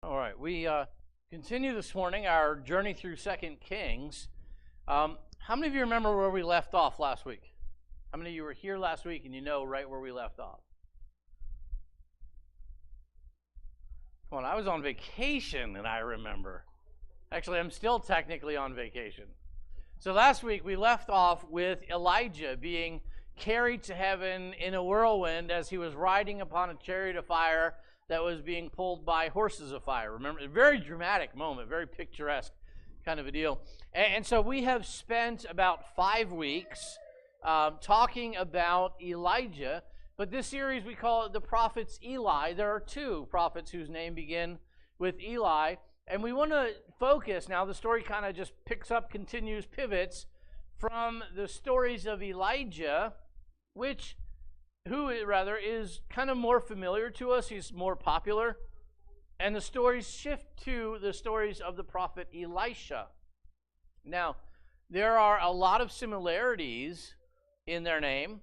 All right, we continue this morning our journey through 2 Kings. How many of you remember where we left off last week? How many of you were here last week and you know right where we left off? Come on, I was on vacation and I remember. Actually, I'm still technically on vacation. So last week we left off with Elijah being carried to heaven in a whirlwind as he was riding upon a chariot of fire that was being pulled by horses of fire. Remember, a very dramatic moment, very picturesque kind of a deal. And so we have spent about 5 weeks talking about Elijah, but this series we call it the prophets Eli. There are 2 prophets whose name begin with Eli, and we want to focus now. The story kind of just picks up, continues, pivots from the stories of Elijah, who is kind of more familiar to us. He's more popular. And the stories shift to the stories of the prophet Elisha. Now, there are a lot of similarities in their name.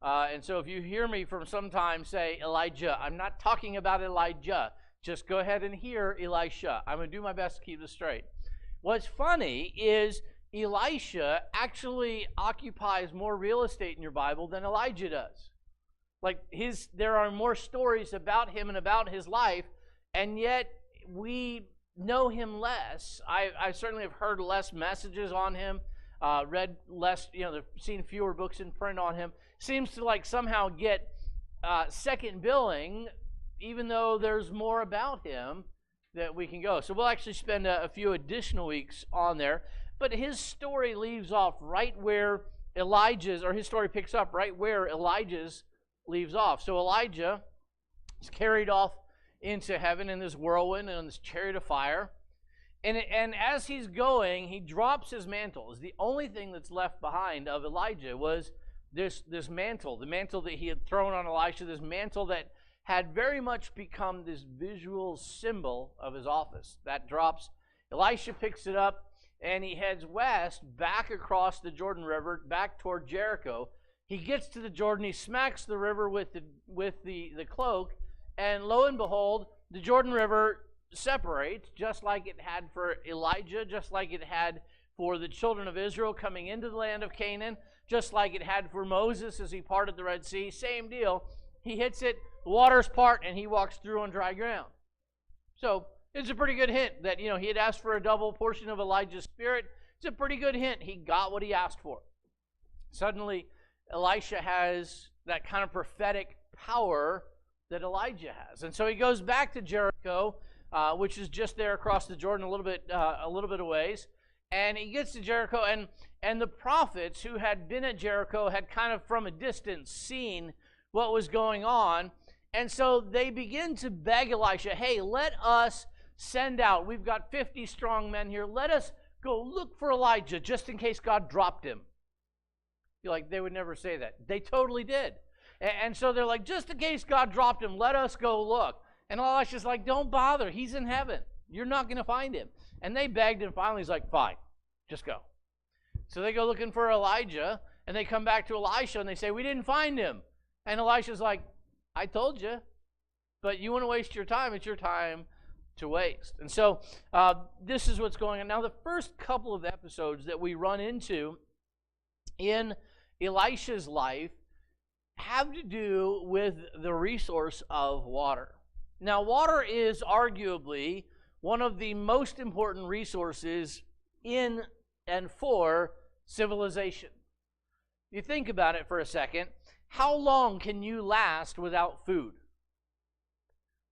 And so if you hear me from sometimes say Elijah, I'm not talking about Elijah. Just go ahead and hear Elisha. I'm going to do my best to keep this straight. What's funny is Elisha actually occupies more real estate in your Bible than Elijah does. There are more stories about him and about his life, and yet we know him less. I certainly have heard less messages on him, read less, seen fewer books in print on him. Seems to somehow get second billing, even though there's more about him that we can go. So we'll actually spend a few additional weeks on there. But his story leaves off right where his story picks up right where Elijah's leaves off. So Elijah is carried off into heaven in this whirlwind and in this chariot of fire. And as he's going, he drops his mantle. It's the only thing that's left behind of Elijah was this mantle, the mantle that he had thrown on Elisha, this mantle that had very much become this visual symbol of his office. That drops. Elisha picks it up, and he heads west, back across the Jordan River, back toward Jericho. He gets to the Jordan, he smacks the river with the cloak, and lo and behold, the Jordan River separates, just like it had for Elijah, just like it had for the children of Israel coming into the land of Canaan, just like it had for Moses as he parted the Red Sea. Same deal. He hits it, the waters part, and he walks through on dry ground. So it's a pretty good hint that, he had asked for a double portion of Elijah's spirit. It's a pretty good hint. He got what he asked for. Suddenly, Elisha has that kind of prophetic power that Elijah has. And so he goes back to Jericho, which is just there across the Jordan a little bit a ways. And he gets to Jericho, and the prophets who had been at Jericho had kind of from a distance seen what was going on. And so they begin to beg Elisha, hey, let us send out. We've got 50 strong men here. Let us go look for Elijah just in case God dropped him. You're like, they would never say that. They totally did. And so they're like, just in case God dropped him, let us go look. And Elisha's like, don't bother. He's in heaven. You're not going to find him. And they begged, and finally he's like, fine, just go. So they go looking for Elijah, and they come back to Elisha, and they say, we didn't find him. And Elisha's like, I told you, but you want to waste your time. It's your time to waste. And so this is what's going on. Now, the first couple of episodes that we run into in Elisha's life have to do with the resource of water. Now, water is arguably one of the most important resources in and for civilization. You think about it for a second. How long can you last without food?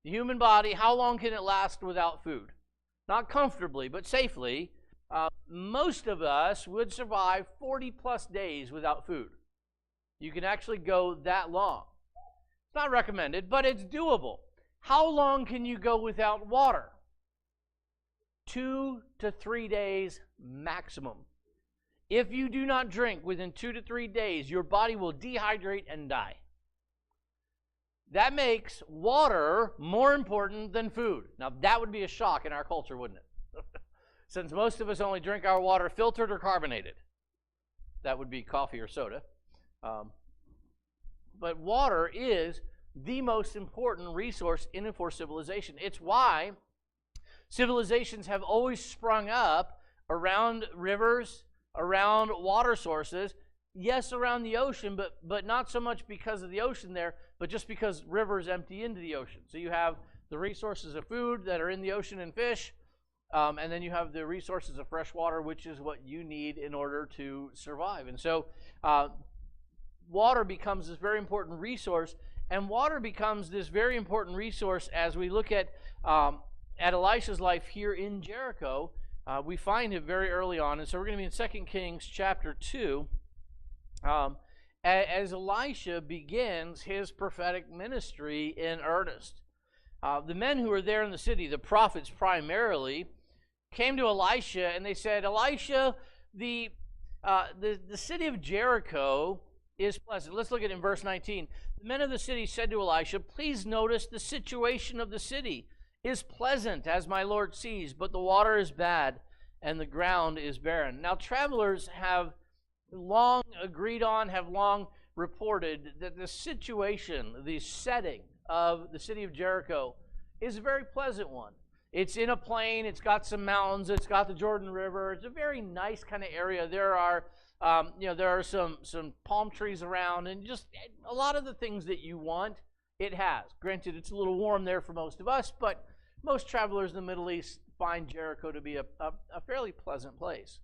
The human body, how long can it last without food? Not comfortably, but safely. Most of us would survive 40 plus days without food. You can actually go that long. It's not recommended, but it's doable. How long can you go without water? 2 to 3 days maximum. If you do not drink within 2 to 3 days, your body will dehydrate and die. That makes water more important than food. Now, that would be a shock in our culture, wouldn't it? Since most of us only drink our water filtered or carbonated. That would be coffee or soda. But water is the most important resource in and for civilization. It's why Civilizations have always sprung up around rivers, around water sources, yes, around the ocean, but not so much because of the ocean there, but just because rivers empty into the ocean. So you have the resources of food that are in the ocean and fish, and then you have the resources of fresh water, which is what you need in order to survive. And so water becomes this very important resource, and water becomes this very important resource as we look at Elisha's life here in Jericho. We find it very early on, and so we're going to be in 2 Kings chapter 2, as Elisha begins his prophetic ministry in earnest. The men who were there in the city, the prophets primarily, came to Elisha and they said, Elisha, the city of Jericho is pleasant. Let's look at it in verse 19. The men of the city said to Elisha, please notice the situation of the city is pleasant, as my Lord sees, but the water is bad and the ground is barren. Now, travelers have long agreed on, have long reported that the situation, the setting of the city of Jericho is a very pleasant one. It's in a plain, it's got some mountains, it's got the Jordan River. It's a very nice kind of area. There are there are some palm trees around, and just a lot of the things that you want, it has. Granted, it's a little warm there for most of us, but most travelers in the Middle East find Jericho to be a fairly pleasant place.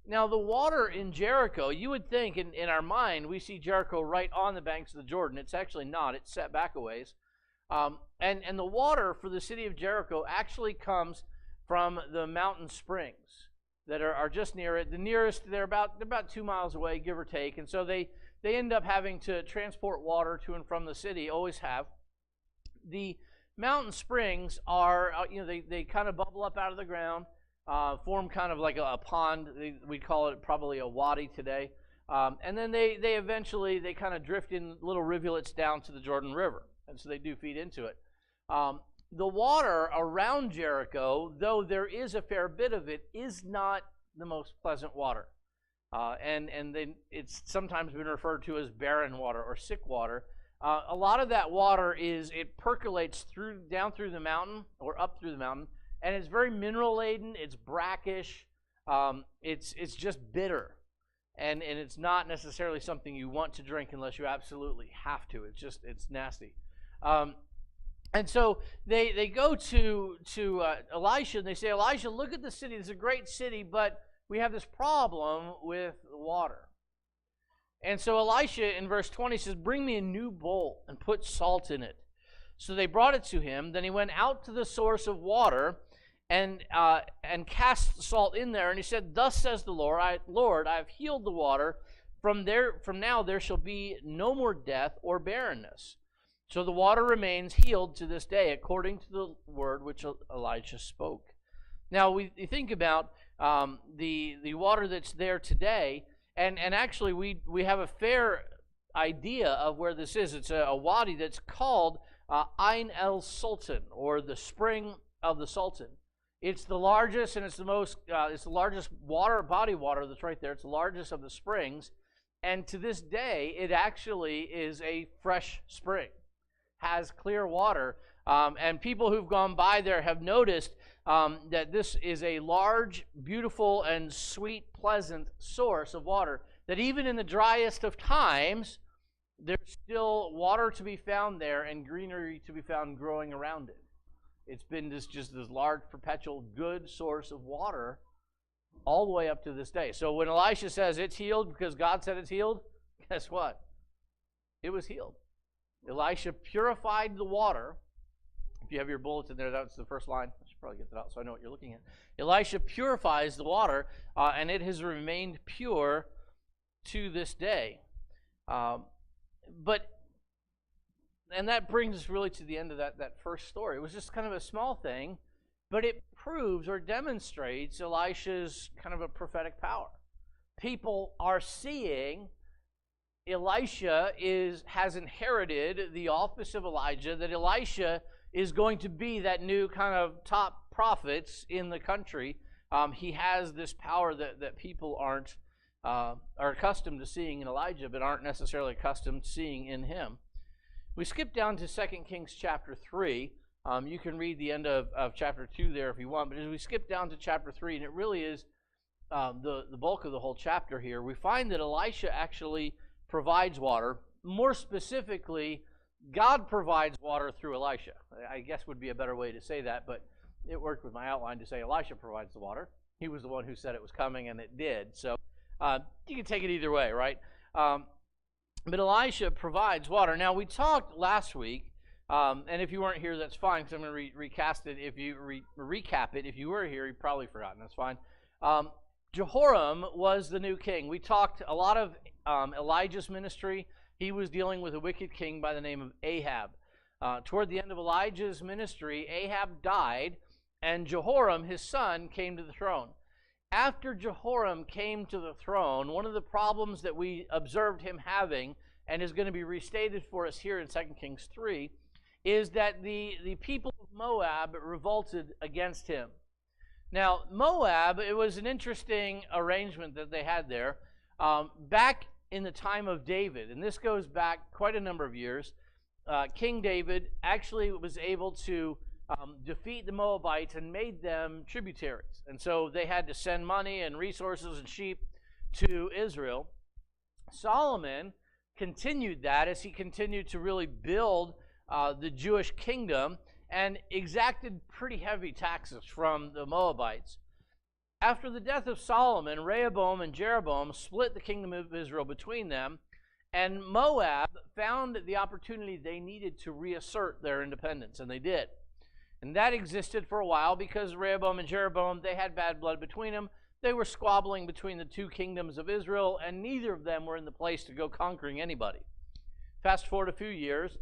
Now, the water in Jericho, you would think in our mind, we see Jericho right on the banks of the Jordan. It's actually not. It's set back a ways. And the water for the city of Jericho actually comes from the mountain springs that are just near it. The nearest, they're about 2 miles away, give or take. And so they end up having to transport water to and from the city, always have. The mountain springs are, they kind of bubble up out of the ground, form kind of like a pond. We'd call it probably a wadi today. And then they eventually kind of drift in little rivulets down to the Jordan River. And so they do feed into it. The water around Jericho, though there is a fair bit of it, is not the most pleasant water. And then it's sometimes been referred to as barren water or sick water. A lot of that water it percolates down through the mountain or up through the mountain, and it's very mineral laden. It's brackish. It's just bitter, and it's not necessarily something you want to drink unless you absolutely have to. It's nasty. And so they go to Elisha and they say, Elisha, look at the city. It's a great city, but we have this problem with the water. And so Elisha in verse 20 says, bring me a new bowl and put salt in it. So they brought it to him. Then he went out to the source of water and cast salt in there. And he said, thus says the Lord, I have healed the water. From now there shall be no more death or barrenness. So the water remains healed to this day, according to the word which Elijah spoke. Now we think about the water that's there today, and actually we have a fair idea of where this is. It's a wadi that's called Ain el Sultan, or the spring of the Sultan. It's the largest, and it's the largest body water that's right there. It's the largest of the springs, and to this day, it actually is a fresh spring. Has clear water, and people who've gone by there have noticed that this is a large, beautiful, and sweet, pleasant source of water, that even in the driest of times, there's still water to be found there and greenery to be found growing around it. It's been just this large, perpetual, good source of water all the way up to this day. So when Elisha says it's healed because God said it's healed, guess what? It was healed. Elisha purified the water. If you have your bulletin there, that's the first line. I should probably get that out so I know what you're looking at. Elisha purifies the water, and it has remained pure to this day. And that brings us really to the end of that first story. It was just kind of a small thing, but it proves or demonstrates Elisha's kind of a prophetic power. People are seeing Elisha has inherited the office of Elijah, that Elisha is going to be that new kind of top prophets in the country. He has this power that people are accustomed to seeing in Elijah, but aren't necessarily accustomed to seeing in him. We skip down to 2 Kings chapter 3. You can read the end of chapter 2 there if you want, but as we skip down to chapter 3, and it really is the bulk of the whole chapter here, we find that Elisha actually provides water. More specifically, God provides water through Elisha. I guess would be a better way to say that, but it worked with my outline to say Elisha provides the water. He was the one who said it was coming, and it did. So you can take it either way, right? But Elisha provides water. Now, we talked last week, and if you weren't here, that's fine, because I'm going to recast it. If you recap it, if you were here, you've probably forgotten. That's fine. Jehoram was the new king. We talked a lot of Elijah's ministry. He was dealing with a wicked king by the name of Ahab. Toward the end of Elijah's ministry, Ahab died, and Jehoram, his son, came to the throne. After Jehoram came to the throne, one of the problems that we observed him having, and is going to be restated for us here in 2 Kings 3, is that the people of Moab revolted against him. Now, Moab, it was an interesting arrangement that they had there. Back in the time of David, and this goes back quite a number of years, King David actually was able to defeat the Moabites and made them tributaries. And so they had to send money and resources and sheep to Israel. Solomon continued that as he continued to really build the Jewish kingdom and exacted pretty heavy taxes from the Moabites. After the death of Solomon, Rehoboam and Jeroboam split the kingdom of Israel between them, and Moab found the opportunity they needed to reassert their independence, and they did. And that existed for a while because Rehoboam and Jeroboam, they had bad blood between them. They were squabbling between the two kingdoms of Israel, and neither of them were in the place to go conquering anybody. Fast forward a few years,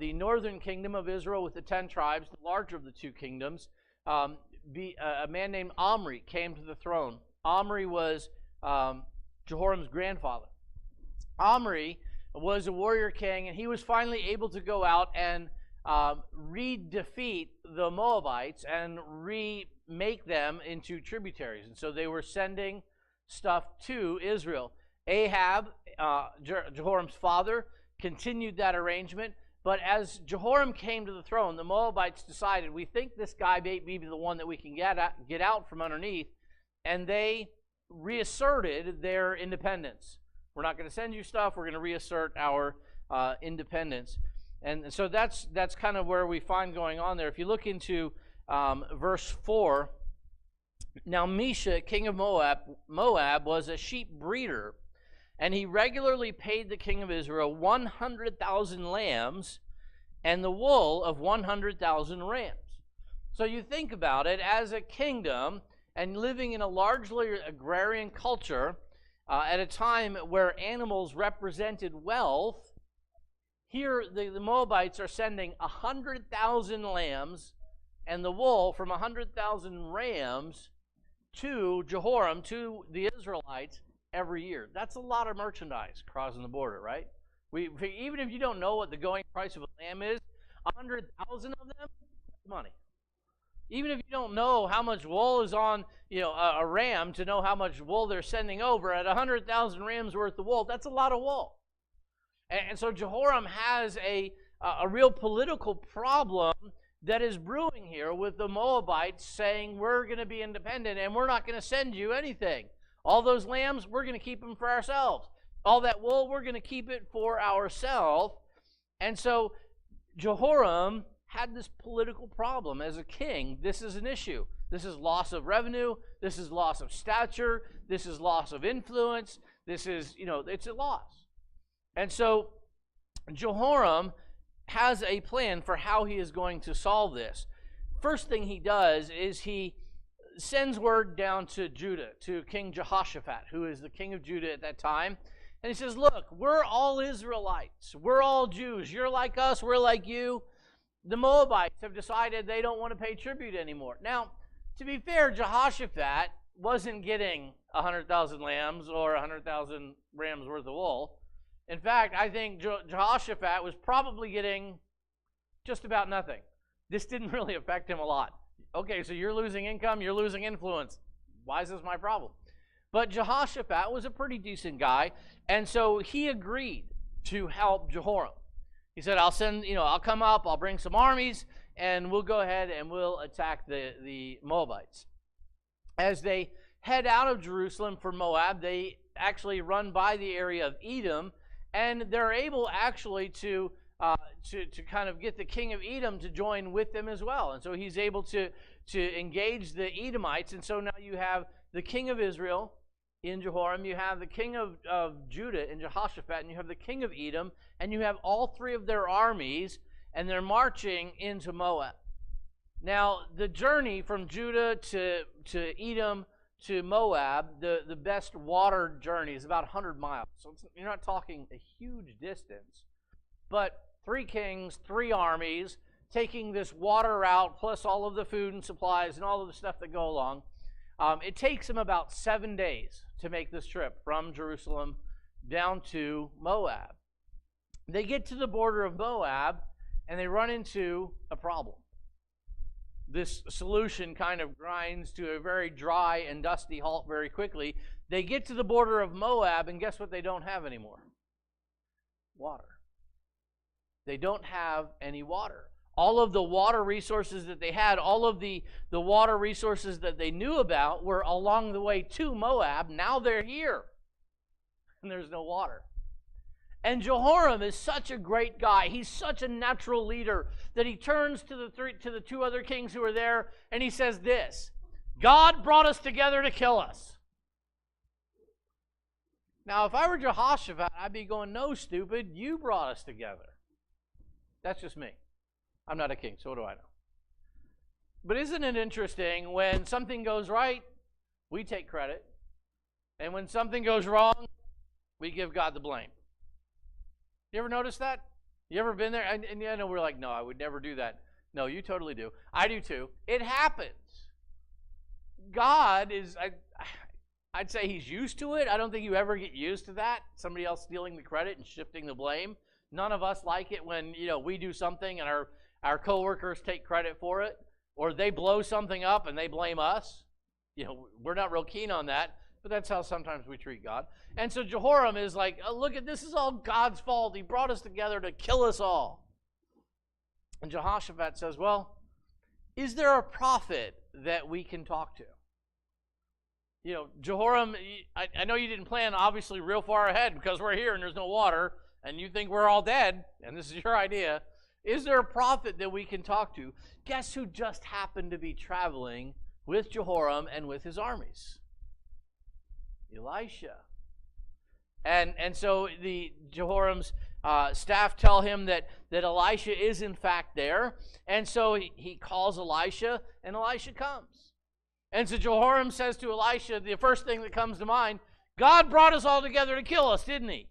the northern kingdom of Israel with the 10 tribes, the larger of the two kingdoms, a man named Omri came to the throne. Omri was Jehoram's grandfather. Omri was a warrior king, and he was finally able to go out and re-defeat the Moabites and remake them into tributaries. And so they were sending stuff to Israel. Ahab, Jehoram's father, continued that arrangement. But as Jehoram came to the throne, the Moabites decided, we think this guy may be the one that we can get out from underneath. And they reasserted their independence. We're not going to send you stuff. We're going to reassert our independendence. And so that's kind of where we find going on there. If you look into verse 4, now Mesha, king of Moab was a sheep breeder, and he regularly paid the king of Israel 100,000 lambs and the wool of 100,000 rams. So you think about it, as a kingdom and living in a largely agrarian culture, at a time where animals represented wealth, here the Moabites are sending 100,000 lambs and the wool from 100,000 rams to Jehoram, to the Israelites, every year. That's a lot of merchandise crossing the border, right? Even if you don't know what the going price of a lamb is, 100,000 of them, that's money. Even if you don't know how much wool is on, a ram, to know how much wool they're sending over, at 100,000 rams worth of wool, that's a lot of wool. And so Jehoram has a real political problem that is brewing here with the Moabites saying, we're going to be independent and we're not going to send you anything. All those lambs, we're going to keep them for ourselves. All that wool, we're going to keep it for ourselves. And so Jehoram had this political problem as a king. This is an issue. This is loss of revenue. This is loss of stature. This is loss of influence. This is, it's a loss. And so Jehoram has a plan for how he is going to solve this. First thing he does is he sends word down to Judah, to King Jehoshaphat, who is the king of Judah at that time. And he says, look, we're all Israelites. We're all Jews. You're like us. We're like you. The Moabites have decided they don't want to pay tribute anymore. Now, to be fair, Jehoshaphat wasn't getting 100,000 lambs or 100,000 rams worth of wool. In fact, I think Jehoshaphat was probably getting just about nothing. This didn't really affect him a lot. Okay, so you're losing income, you're losing influence. Why is this my problem? But Jehoshaphat was a pretty decent guy, and so he agreed to help Jehoram. He said, I'll come up, I'll bring some armies, and we'll go ahead and we'll attack the Moabites. As they head out of Jerusalem for Moab, they actually run by the area of Edom, and they're able actually to kind of get the king of Edom to join with them as well. And so he's able to engage the Edomites. And so now you have the king of Israel in Jehoram, you have the king of Judah in Jehoshaphat, and you have the king of Edom, and you have all three of their armies, and they're marching into Moab. Now, the journey from Judah to Edom to Moab, the best water journey is about 100 miles. So you're not talking a huge distance. But 3 kings, 3 armies, taking this water route, plus all of the food and supplies and all of the stuff that go along. It takes them about 7 days to make this trip from Jerusalem down to Moab. They get to the border of Moab, and they run into a problem. This solution kind of grinds to a very dry and dusty halt very quickly. They get to the border of Moab, and guess what they don't have anymore? Water. They don't have any water. All of the water resources that they had, all of the water resources that they knew about were along the way to Moab. Now they're here, and there's no water. And Jehoram is such a great guy. He's such a natural leader that he turns to the 2 other kings who are there, and he says this: God brought us together to kill us. Now, if I were Jehoshaphat, I'd be going, no, stupid, you brought us together. That's just me. I'm not a king, so what do I know? But isn't it interesting, when something goes right, we take credit, and when something goes wrong, we give God the blame. You ever notice that? You ever been there? And I know we're like, no, I would never do that. No, you totally do. I do too. It happens. God is, I'd say he's used to it. I don't think you ever get used to that. Somebody else stealing the credit and shifting the blame. None of us like it when, we do something and our coworkers take credit for it, or they blow something up and they blame us. We're not real keen on that, but that's how sometimes we treat God. And so Jehoram is like, oh, look, this is all God's fault. He brought us together to kill us all. And Jehoshaphat says, well, is there a prophet that we can talk to? Jehoram, I know you didn't plan obviously real far ahead because we're here and there's no water, and you think we're all dead, and this is your idea. Is there a prophet that we can talk to? Guess who just happened to be traveling with Jehoram and with his armies? Elisha. And so the Jehoram's staff tell him that Elisha is in fact there. And so he calls Elisha, and Elisha comes. And so Jehoram says to Elisha, the first thing that comes to mind, God brought us all together to kill us, didn't he?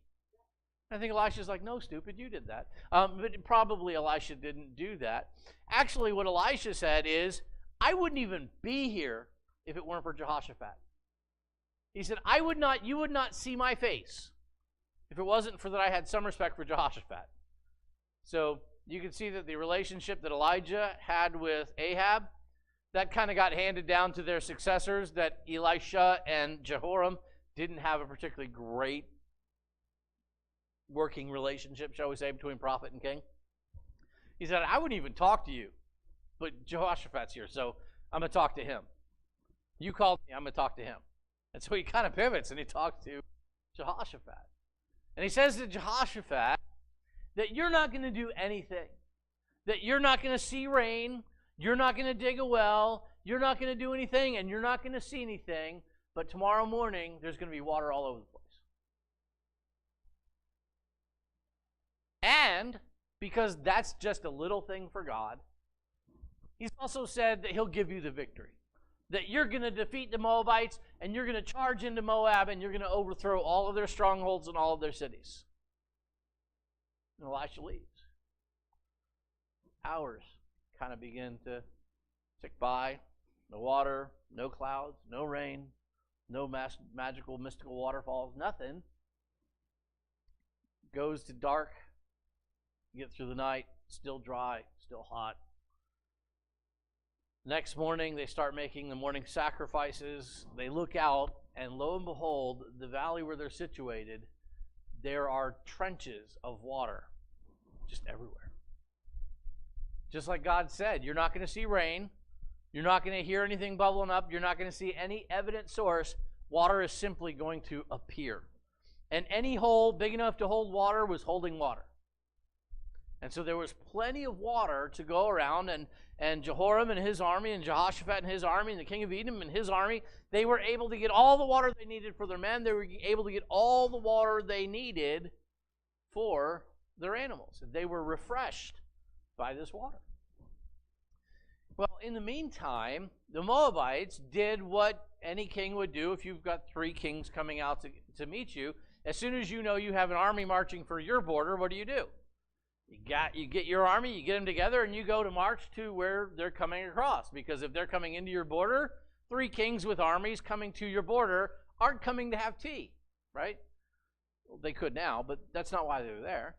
I think Elisha's like, no, stupid, you did that. But probably Elisha didn't do that. Actually, what Elisha said is, I wouldn't even be here if it weren't for Jehoshaphat. He said, you would not see my face if it wasn't for that I had some respect for Jehoshaphat. So you can see that the relationship that Elijah had with Ahab, that kind of got handed down to their successors, that Elisha and Jehoram didn't have a particularly great working relationship, shall we say, between prophet and king. He said, I wouldn't even talk to you, but Jehoshaphat's here, so I'm going to talk to him. You called me, I'm going to talk to him. And so he kind of pivots and he talks to Jehoshaphat. And he says to Jehoshaphat that you're not going to do anything, that you're not going to see rain, you're not going to dig a well, you're not going to do anything, and you're not going to see anything, but tomorrow morning there's going to be water all over the place. And because that's just a little thing for God, he's also said that he'll give you the victory. That you're going to defeat the Moabites, and you're going to charge into Moab, and you're going to overthrow all of their strongholds and all of their cities. And Elisha leaves. Hours kind of begin to tick by. No water, no clouds, no rain, no magical, mystical waterfalls, nothing. Goes to dark. Get through the night, still dry, still hot. Next morning, they start making the morning sacrifices. They look out, and lo and behold, the valley where they're situated, there are trenches of water just everywhere. Just like God said, you're not going to see rain. You're not going to hear anything bubbling up. You're not going to see any evident source. Water is simply going to appear. And any hole big enough to hold water was holding water. And so there was plenty of water to go around, and Jehoram and his army, and Jehoshaphat and his army, and the king of Edom and his army, they were able to get all the water they needed for their men. They were able to get all the water they needed for their animals. They were refreshed by this water. Well, in the meantime, the Moabites did what any king would do if you've got 3 kings coming out to meet you. As soon as you know you have an army marching for your border, what do? You get your army, you get them together, and you go to march to where they're coming across. Because if they're coming into your border, 3 kings with armies coming to your border aren't coming to have tea, right? Well, they could now, but that's not why they were there.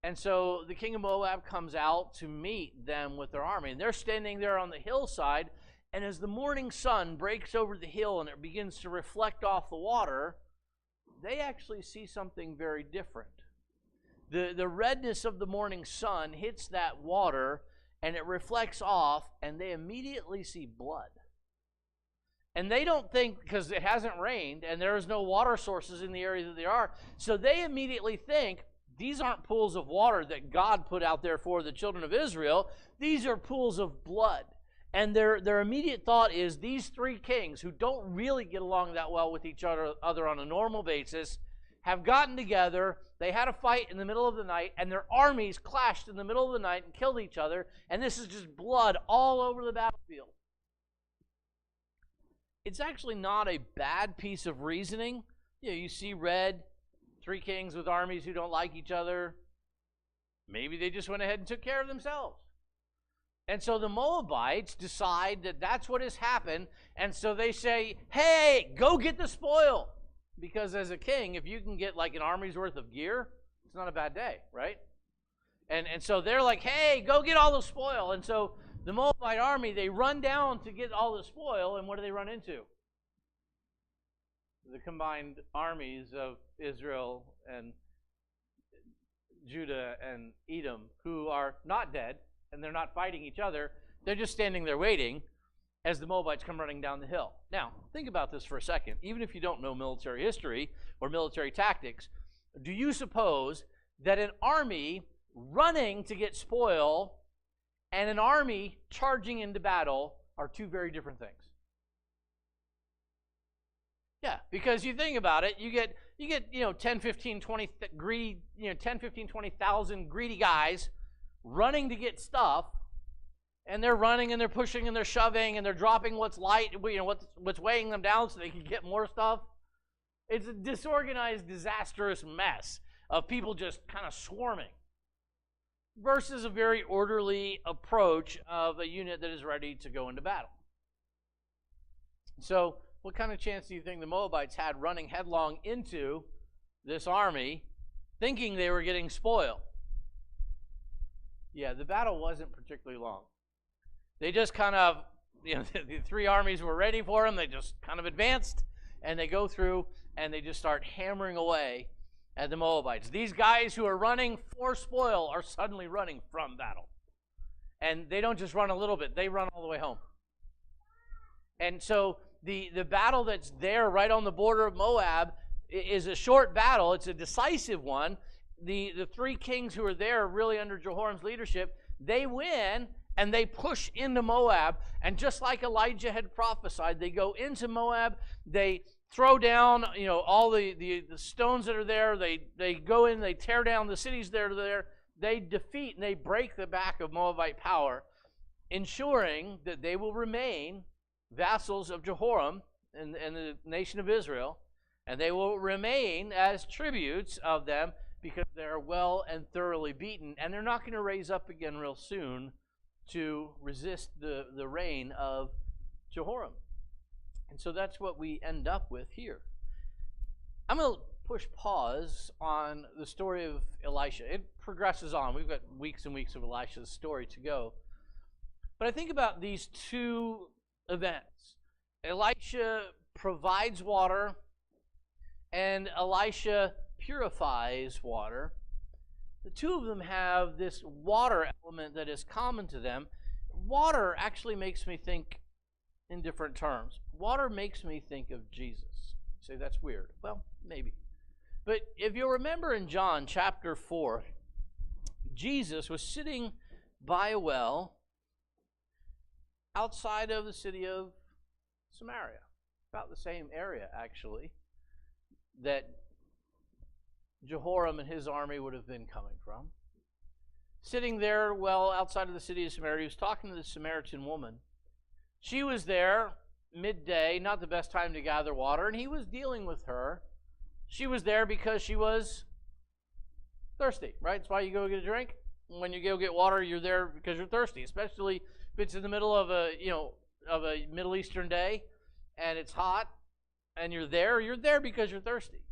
And so the king of Moab comes out to meet them with their army. And they're standing there on the hillside, and as the morning sun breaks over the hill and it begins to reflect off the water, they actually see something very different. The redness of the morning sun hits that water, and it reflects off, and they immediately see blood. And they don't think, because it hasn't rained, and there is no water sources in the area that they are, so they immediately think, these aren't pools of water that God put out there for the children of Israel. These are pools of blood. And their immediate thought is these 3 kings, who don't really get along that well with each other on a normal basis, have gotten together, they had a fight in the middle of the night, and their armies clashed in the middle of the night and killed each other, and this is just blood all over the battlefield. It's actually not a bad piece of reasoning. You see red, 3 kings with armies who don't like each other. Maybe they just went ahead and took care of themselves. And so the Moabites decide that that's what has happened, and so they say, hey, go get the spoil. Because as a king, if you can get like an army's worth of gear, it's not a bad day, right? And so they're like, hey, go get all the spoil. And so the Moabite army, they run down to get all the spoil, and what do they run into? The combined armies of Israel and Judah and Edom, who are not dead, and they're not fighting each other. They're just standing there waiting as the Moabites come running down the hill. Now, think about this for a second. Even if you don't know military history or military tactics, do you suppose that an army running to get spoil and an army charging into battle are 2 very different things? Yeah, because you think about it, you get 10, 15, 20 greedy, 10, 15, 20,000 greedy guys running to get stuff, and they're running and they're pushing and they're shoving and they're dropping what's light, what's weighing them down so they can get more stuff. It's a disorganized, disastrous mess of people just kind of swarming versus a very orderly approach of a unit that is ready to go into battle. So what kind of chance do you think the Moabites had running headlong into this army, thinking they were getting spoil? Yeah, the battle wasn't particularly long. They just kind of, the 3 armies were ready for them. They just kind of advanced, and they go through, and they just start hammering away at the Moabites. These guys who are running for spoil are suddenly running from battle. And they don't just run a little bit. They run all the way home. And so the battle that's there right on the border of Moab is a short battle. It's a decisive one. The 3 kings who are there really under Jehoram's leadership, they win, and they push into Moab. And just like Elijah had prophesied, they go into Moab. They throw down, all the stones that are there. They go in, they tear down the cities that are there. They defeat and they break the back of Moabite power, ensuring that they will remain vassals of Jehoram and the nation of Israel, and they will remain as tributes of them because they're well and thoroughly beaten, and they're not going to raise up again real soon to resist the reign of Jehoram. And so that's what we end up with here. I'm going to push pause on the story of Elisha. It progresses on. We've got weeks and weeks of Elisha's story to go. But I think about these 2 events. Elisha provides water, and Elisha purifies water. the two of them have this water element that is common to them. Water actually makes me think in different terms. Water makes me think of Jesus. You say that's weird. Well, maybe. But if you'll remember in John chapter 4, Jesus was sitting by a well outside of the city of Samaria, about the same area actually that Jehoram and his army would have been coming from. Sitting there, well, outside of the city of Samaria, he was talking to the Samaritan woman. She was there midday, not the best time to gather water, and he was dealing with her. She was there because she was thirsty, right? That's why you go get a drink. When you go get water, you're there because you're thirsty, especially if it's in the middle of a Middle Eastern day and it's hot and you're there because you're thirsty.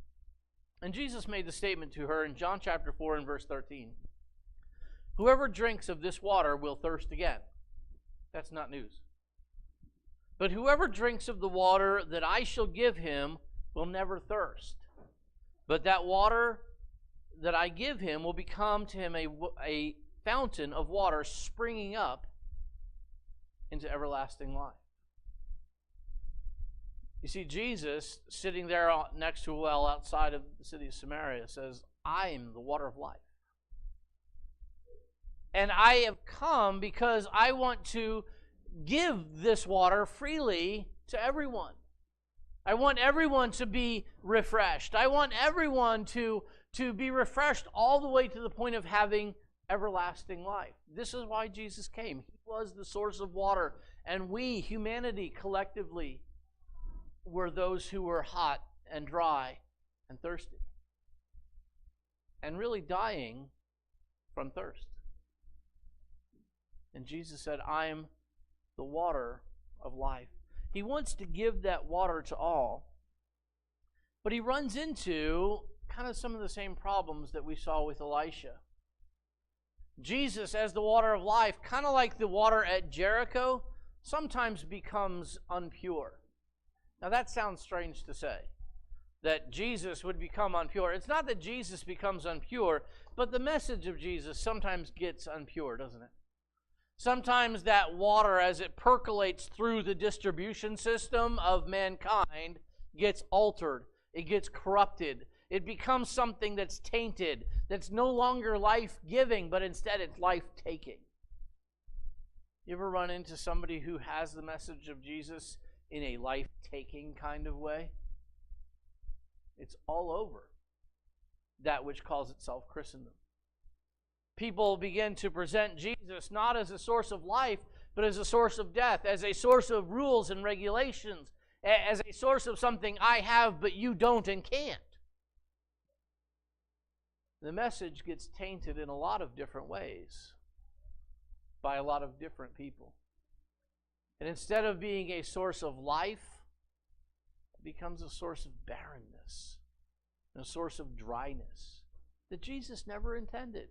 And Jesus made the statement to her in John chapter 4 and verse 13. Whoever drinks of this water will thirst again. That's not news. But whoever drinks of the water that I shall give him will never thirst. But that water that I give him will become to him a fountain of water springing up into everlasting life. You see, Jesus, sitting there next to a well outside of the city of Samaria, says, I am the water of life. And I have come because I want to give this water freely to everyone. I want everyone to be refreshed. I want everyone to be refreshed all the way to the point of having everlasting life. This is why Jesus came. He was the source of water, and we, humanity, collectively, were those who were hot and dry and thirsty and really dying from thirst. And Jesus said, I am the water of life. He wants to give that water to all, but he runs into kind of some of the same problems that we saw with Elisha. Jesus, as the water of life, kind of like the water at Jericho, sometimes becomes impure. Now that sounds strange to say, that Jesus would become impure. It's not that Jesus becomes impure, but the message of Jesus sometimes gets impure, doesn't it? Sometimes that water, as it percolates through the distribution system of mankind, gets altered. It gets corrupted. It becomes something that's tainted, that's no longer life-giving, but instead it's life-taking. You ever run into somebody who has the message of Jesus in a life-taking kind of way? It's all over that which calls itself Christendom. People begin to present Jesus not as a source of life, but as a source of death, as a source of rules and regulations, as a source of something I have but you don't and can't. The message gets tainted in a lot of different ways by a lot of different people. And instead of being a source of life, it becomes a source of barrenness, and a source of dryness that Jesus never intended.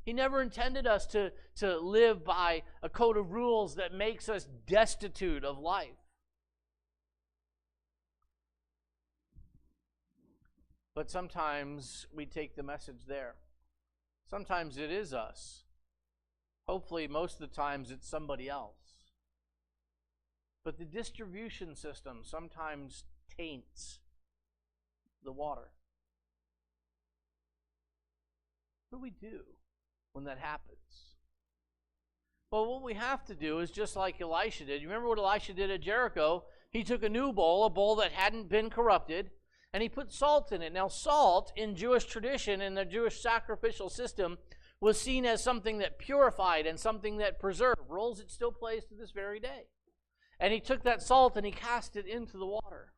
He never intended us to live by a code of rules that makes us destitute of life. But sometimes we take the message there. Sometimes it is us. Hopefully, most of the times it's somebody else. But the distribution system sometimes taints the water. What do we do when that happens? Well, what we have to do is just like Elisha did. You remember what Elisha did at Jericho? He took a new bowl, a bowl that hadn't been corrupted, and he put salt in it. Now, salt in Jewish tradition, in the Jewish sacrificial system, was seen as something that purified and something that preserved. Roles it still plays to this very day. And he took that salt and he cast it into the water.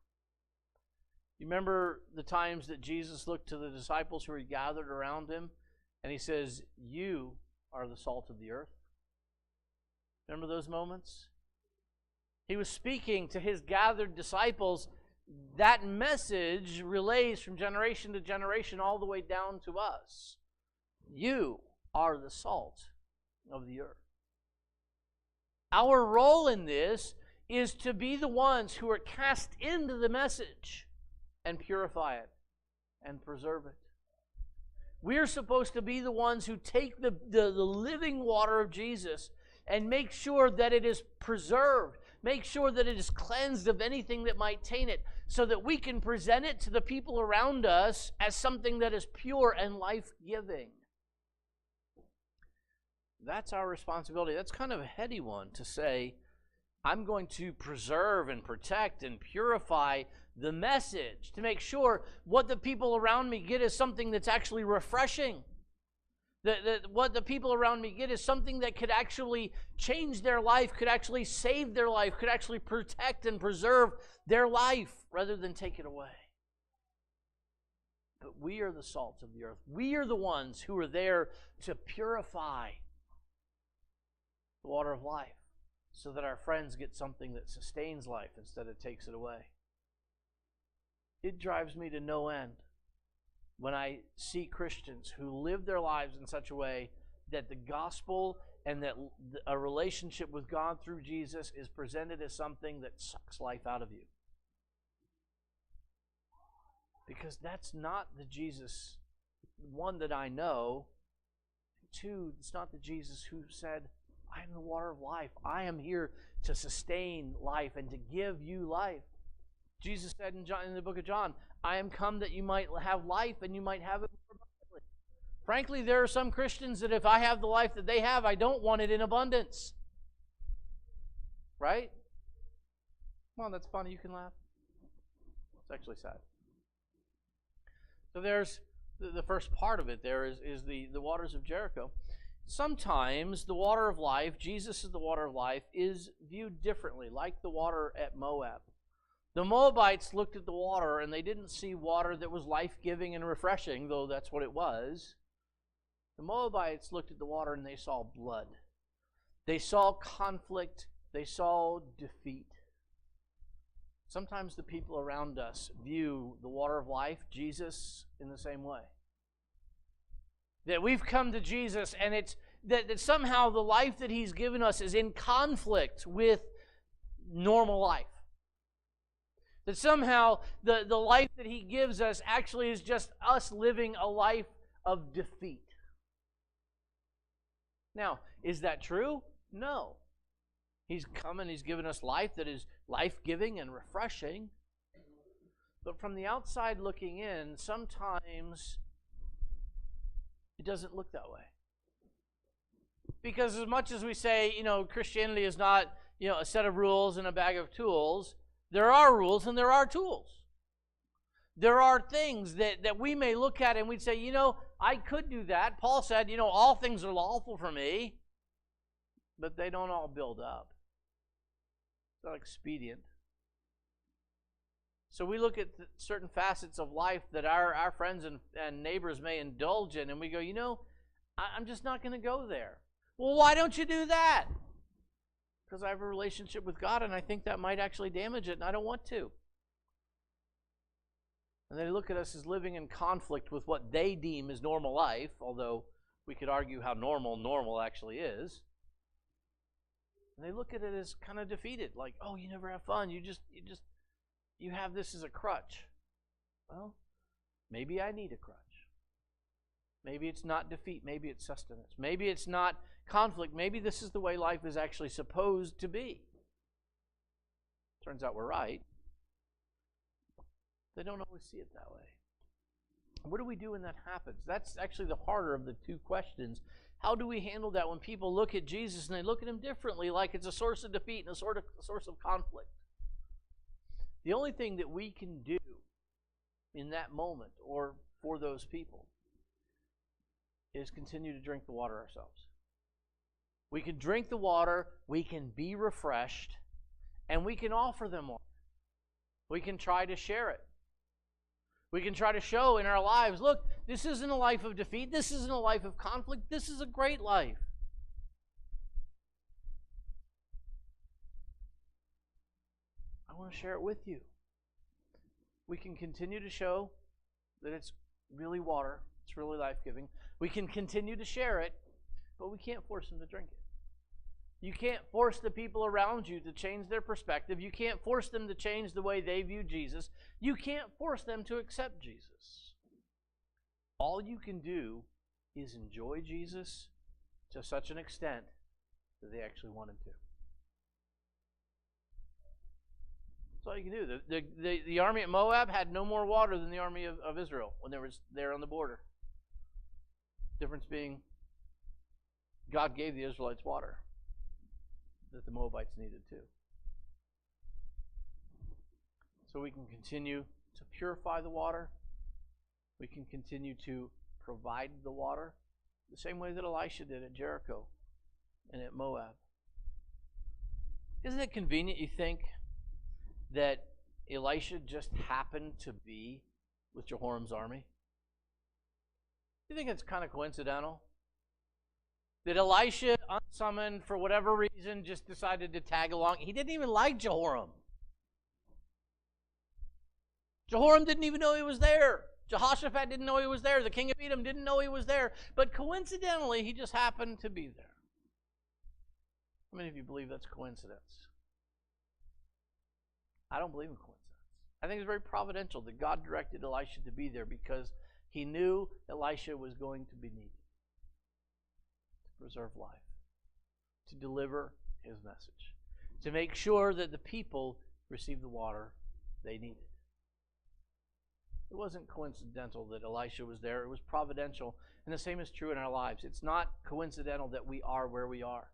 You remember the times that Jesus looked to the disciples who were gathered around him, and he says, you are the salt of the earth. Remember those moments? He was speaking to his gathered disciples. That message relays from generation to generation all the way down to us. You are the salt of the earth. Our role in this is to be the ones who are cast into the message and purify it and preserve it. We're supposed to be the ones who take the living water of Jesus and make sure that it is preserved, make sure that it is cleansed of anything that might taint it, so that we can present it to the people around us as something that is pure and life-giving. That's our responsibility. That's kind of a heady one to say, I'm going to preserve and protect and purify the message to make sure what the people around me get is something that's actually refreshing. What the people around me get is something that could actually change their life, could actually save their life, could actually protect and preserve their life rather than take it away. But we are the salt of the earth. We are the ones who are there to purify the water of life so that our friends get something that sustains life instead of takes it away. It drives me to no end when I see Christians who live their lives in such a way that the gospel and that a relationship with God through Jesus is presented as something that sucks life out of you. Because that's not the Jesus, one, that I know. Two, it's not the Jesus who said, I am the water of life. I am here to sustain life and to give you life. Jesus said in the book of John, I am come that you might have life and you might have it more abundantly. Frankly, there are some Christians that if I have the life that they have, I don't want it in abundance. Right? Come on, that's funny. You can laugh. It's actually sad. So there's the first part of it there is the waters of Jericho. Sometimes the water of life, Jesus is the water of life, is viewed differently, like the water at Moab. The Moabites looked at the water and they didn't see water that was life-giving and refreshing, though that's what it was. The Moabites looked at the water and they saw blood. They saw conflict. They saw defeat. Sometimes the people around us view the water of life, Jesus, in the same way. That we've come to Jesus and it's that somehow the life that He's given us is in conflict with normal life. That somehow the life that He gives us actually is just us living a life of defeat. Now, is that true? No. He's come and He's given us life that is life-giving and refreshing. But from the outside looking in, sometimes it doesn't look that way. Because as much as we say, Christianity is not, a set of rules and a bag of tools, there are rules and there are tools. There are things that we may look at and we'd say, I could do that. Paul said, all things are lawful for me, but they don't all build up. It's not expedient. So we look at certain facets of life that our friends and neighbors may indulge in, and we go, I'm just not going to go there. Well, why don't you do that? Because I have a relationship with God, and I think that might actually damage it, and I don't want to. And they look at us as living in conflict with what they deem as normal life, although we could argue how normal actually is. And they look at it as kind of defeated, like, oh, you never have fun. You have this as a crutch. Well, maybe I need a crutch. Maybe it's not defeat. Maybe it's sustenance. Maybe it's not conflict. Maybe this is the way life is actually supposed to be. Turns out we're right. They don't always see it that way. What do we do when that happens? That's actually the harder of the two questions. How do we handle that when people look at Jesus and they look at Him differently, like it's a source of defeat and a source of conflict? The only thing that we can do in that moment or for those people is continue to drink the water ourselves. We can drink the water, we can be refreshed, and we can offer them water. We can try to share it. We can try to show in our lives, look, this isn't a life of defeat, this isn't a life of conflict, this is a great life. I want to share it with you. We can continue to show that it's really water, it's really life-giving. We can continue to share it, but we can't force them to drink it. You can't force the people around you to change their perspective. You can't force them to change the way they view Jesus. You can't force them to accept Jesus. All you can do is enjoy Jesus to such an extent that they actually wanted to. That's all you can do. The army at Moab had no more water than the army of Israel when they were there on the border. Difference being, God gave the Israelites water that the Moabites needed too. So we can continue to purify the water. We can continue to provide the water the same way that Elisha did at Jericho and at Moab. Isn't it convenient, you think, that Elisha just happened to be with Jehoram's army? Do you think it's kind of coincidental? That Elisha, unsummoned for whatever reason, just decided to tag along? He didn't even like Jehoram. Jehoram didn't even know he was there. Jehoshaphat didn't know he was there. The king of Edom didn't know he was there. But coincidentally, he just happened to be there. How many of you believe that's coincidence? I don't believe in coincidence. I think it's very providential that God directed Elisha to be there because he knew Elisha was going to be needed to preserve life, to deliver his message, to make sure that the people received the water they needed. It wasn't coincidental that Elisha was there. It was providential. And the same is true in our lives. It's not coincidental that we are where we are.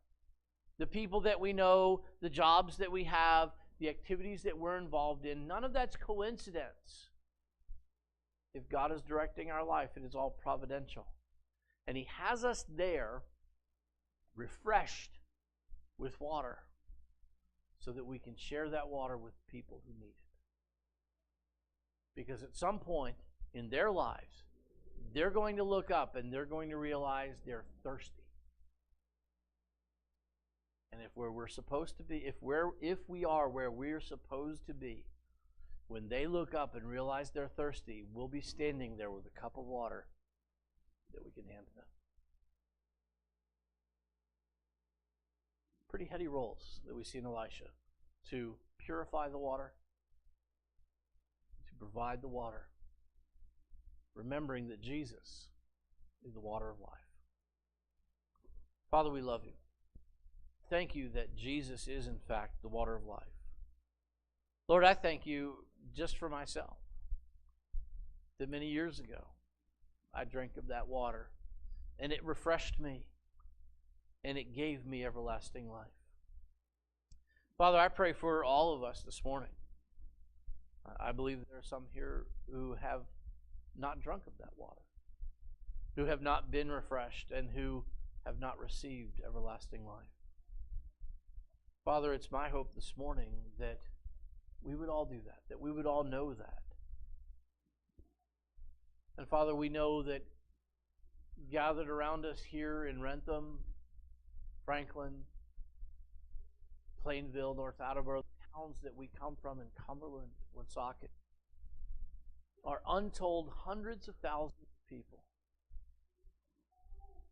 The people that we know, the jobs that we have, the activities that we're involved in, none of that's coincidence. If God is directing our life, it is all providential. And He has us there, refreshed with water, so that we can share that water with people who need it. Because at some point in their lives, they're going to look up and they're going to realize they're thirsty. And if we're supposed to be, if we are where we're supposed to be, when they look up and realize they're thirsty, we'll be standing there with a cup of water that we can hand to them. Pretty heady roles that we see in Elisha. To purify the water, to provide the water, remembering that Jesus is the water of life. Father, we love you. Thank you that Jesus is, in fact, the water of life. Lord, I thank you just for myself, that many years ago I drank of that water, and it refreshed me, and it gave me everlasting life. Father, I pray for all of us this morning. I believe there are some here who have not drunk of that water, who have not been refreshed, and who have not received everlasting life. Father, it's my hope this morning that we would all do that we would all know that. And Father, we know that gathered around us here in Rentham, Franklin, Plainville, North Attleboro, the towns that we come from in Cumberland, Woonsocket, are untold hundreds of thousands of people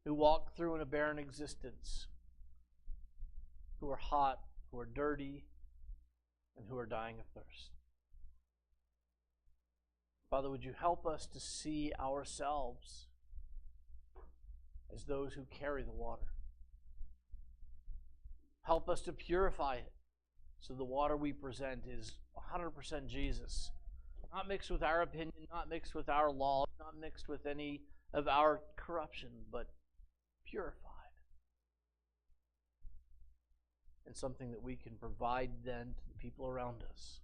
who walk through in a barren existence, who are hot, who are dirty, and who are dying of thirst. Father, would you help us to see ourselves as those who carry the water? Help us to purify it so the water we present is 100% Jesus, not mixed with our opinion, not mixed with our laws, not mixed with any of our corruption, but purified. And something that we can provide then to the people around us,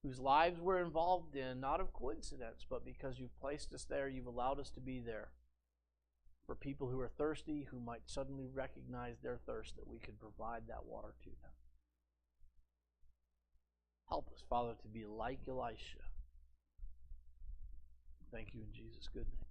whose lives we're involved in, not of coincidence, but because you've placed us there, you've allowed us to be there. For people who are thirsty, who might suddenly recognize their thirst, that we can provide that water to them. Help us, Father, to be like Elisha. Thank you in Jesus' good name.